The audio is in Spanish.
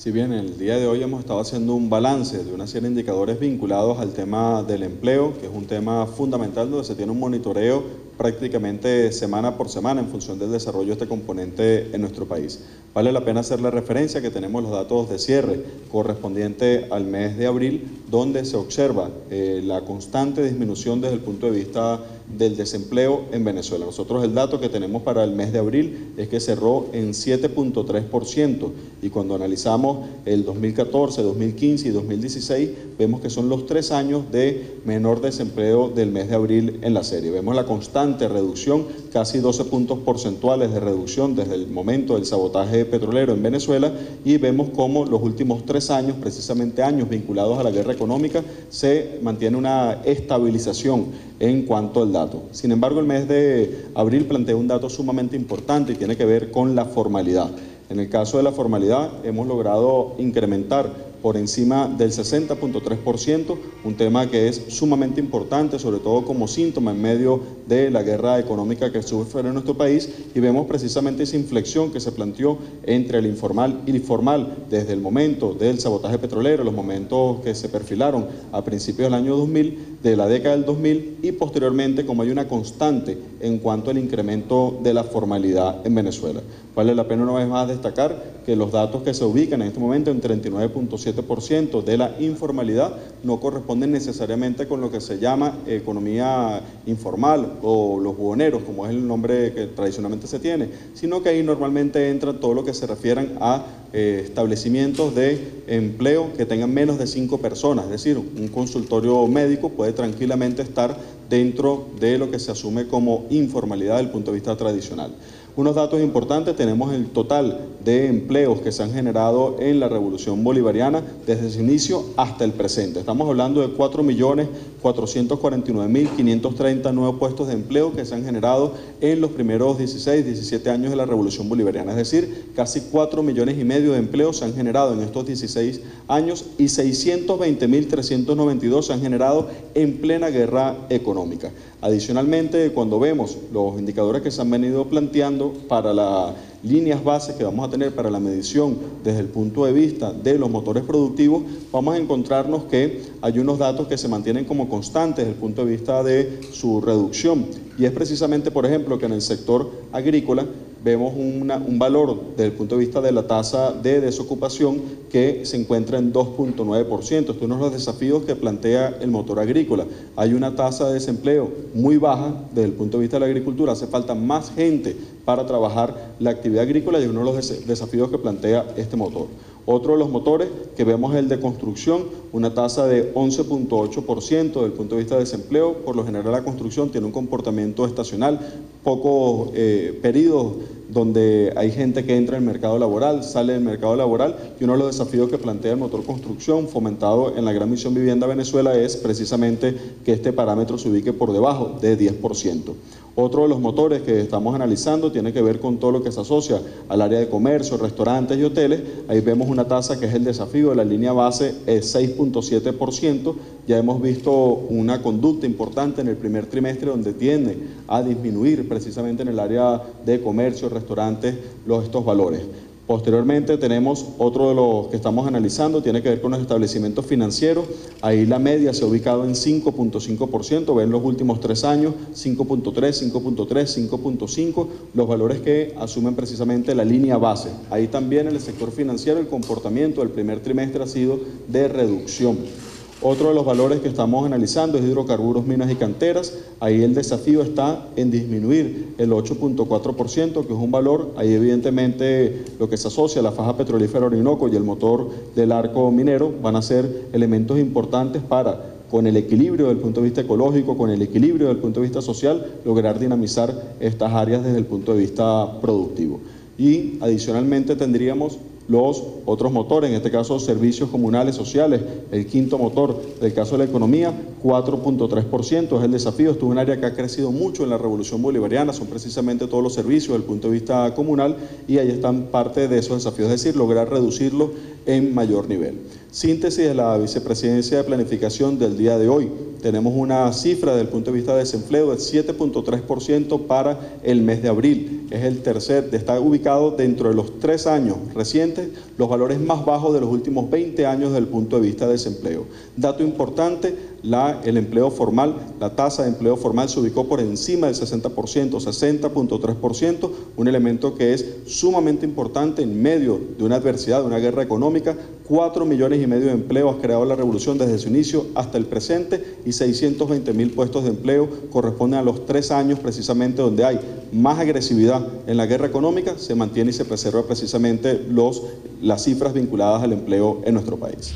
Si bien el día de hoy hemos estado haciendo un balance de una serie de indicadores vinculados al tema del empleo, que es un tema fundamental donde se tiene un monitoreo prácticamente semana por semana en función del desarrollo de este componente en nuestro país. Vale la pena hacer la referencia que tenemos los datos de cierre correspondiente al mes de abril, donde se observa la constante disminución desde el punto de vista del desempleo en Venezuela. Nosotros el dato que tenemos para el mes de abril es que cerró en 7.3% y cuando analizamos el 2014, 2015 y 2016 vemos que son los 3 años de menor desempleo del mes de abril en la serie. Vemos la constante reducción, casi 12 puntos porcentuales de reducción desde el momento del sabotaje petrolero en Venezuela, y vemos cómo los últimos 3 años, precisamente años vinculados a la guerra económica, se mantiene una estabilización en cuanto al dato. Sin embargo, el mes de abril plantea un dato sumamente importante y tiene que ver con la formalidad. En el caso de la formalidad, hemos logrado incrementar por encima del 60.3%, un tema que es sumamente importante, sobre todo como síntoma en medio de la guerra económica que sufre en nuestro país, y vemos precisamente esa inflexión que se planteó entre el informal y el formal desde el momento del sabotaje petrolero, los momentos que se perfilaron a principios del año 2000, de la década del 2000, y posteriormente como hay una constante en cuanto al incremento de la formalidad en Venezuela. Vale la pena una vez más destacar que los datos que se ubican en este momento en 39.7% de la informalidad no corresponden necesariamente con lo que se llama economía informal o los buhoneros, como es el nombre que tradicionalmente se tiene, sino que ahí normalmente entra todo lo que se refieran a establecimientos de empleo que tengan menos de 5 personas, es decir, un consultorio médico puede tranquilamente estar dentro de lo que se asume como informalidad desde el punto de vista tradicional. Unos datos importantes, tenemos el total de empleos que se han generado en la Revolución Bolivariana desde su inicio hasta el presente. Estamos hablando de 4.449.530 nuevos puestos de empleo que se han generado en los primeros 16, 17 años de la Revolución Bolivariana. Es decir, casi 4,5 millones de empleos se han generado en estos 16 años y 620.392 se han generado en plena guerra económica. Adicionalmente, cuando vemos los indicadores que se han venido planteando para las líneas bases que vamos a tener para la medición desde el punto de vista de los motores productivos, vamos a encontrarnos que hay unos datos que se mantienen como constantes desde el punto de vista de su reducción, y es precisamente, por ejemplo, que en el sector agrícola vemos un valor desde el punto de vista de la tasa de desocupación que se encuentra en 2.9%. Esto es uno de los desafíos que plantea el motor agrícola. Hay una tasa de desempleo muy baja desde el punto de vista de la agricultura, hace falta más gente para trabajar la actividad agrícola y es uno de los desafíos que plantea este motor. Otro de los motores que vemos es el de construcción, una tasa de 11.8% desde el punto de vista de desempleo. Por lo general la construcción tiene un comportamiento estacional, pocos periodos donde hay gente que entra en el mercado laboral, sale del mercado laboral, y uno de los desafíos que plantea el motor construcción, fomentado en la Gran Misión Vivienda Venezuela, es precisamente que este parámetro se ubique por debajo de 10%. Otro de los motores que estamos analizando tiene que ver con todo lo que se asocia al área de comercio, restaurantes y hoteles. Ahí vemos una tasa que es el desafío de la línea base, es 6.7%. Ya hemos visto una conducta importante en el primer trimestre donde tiende a disminuir precisamente en el área de comercio, restaurantes, estos valores. Posteriormente tenemos otro de los que estamos analizando, tiene que ver con los establecimientos financieros. Ahí la media se ha ubicado en 5.5%, ven los últimos 3 años, 5.3, 5.3, 5.5, los valores que asumen precisamente la línea base. Ahí también en el sector financiero el comportamiento del primer trimestre ha sido de reducción. Otro de los valores que estamos analizando es hidrocarburos, minas y canteras. Ahí el desafío está en disminuir el 8.4%, que es un valor, ahí evidentemente lo que se asocia a la faja petrolífera Orinoco y el motor del arco minero van a ser elementos importantes para, con el equilibrio desde el punto de vista ecológico, con el equilibrio desde el punto de vista social, lograr dinamizar estas áreas desde el punto de vista productivo. Y adicionalmente tendríamos los otros motores, en este caso servicios comunales sociales, el quinto motor del caso de la economía, 4.3%, es el desafío. Esto es un área que ha crecido mucho en la Revolución Bolivariana, son precisamente todos los servicios desde el punto de vista comunal, y ahí están parte de esos desafíos, es decir, lograr reducirlo en mayor nivel. Síntesis de la Vicepresidencia de Planificación del día de hoy. Tenemos una cifra desde el punto de vista de desempleo de 7.3% para el mes de abril. Es el tercer, está ubicado dentro de los 3 años recientes, los valores más bajos de los últimos 20 años desde el punto de vista de desempleo. Dato importante, el empleo formal, la tasa de empleo formal se ubicó por encima del 60%, 60.3%, un elemento que es sumamente importante en medio de una adversidad, de una guerra económica. 4,5 millones de empleos ha creado la revolución desde su inicio hasta el presente y 620,000 puestos de empleo corresponden a los 3 años precisamente donde hay más agresividad en la guerra económica, se mantiene y se preserva precisamente las cifras vinculadas al empleo en nuestro país.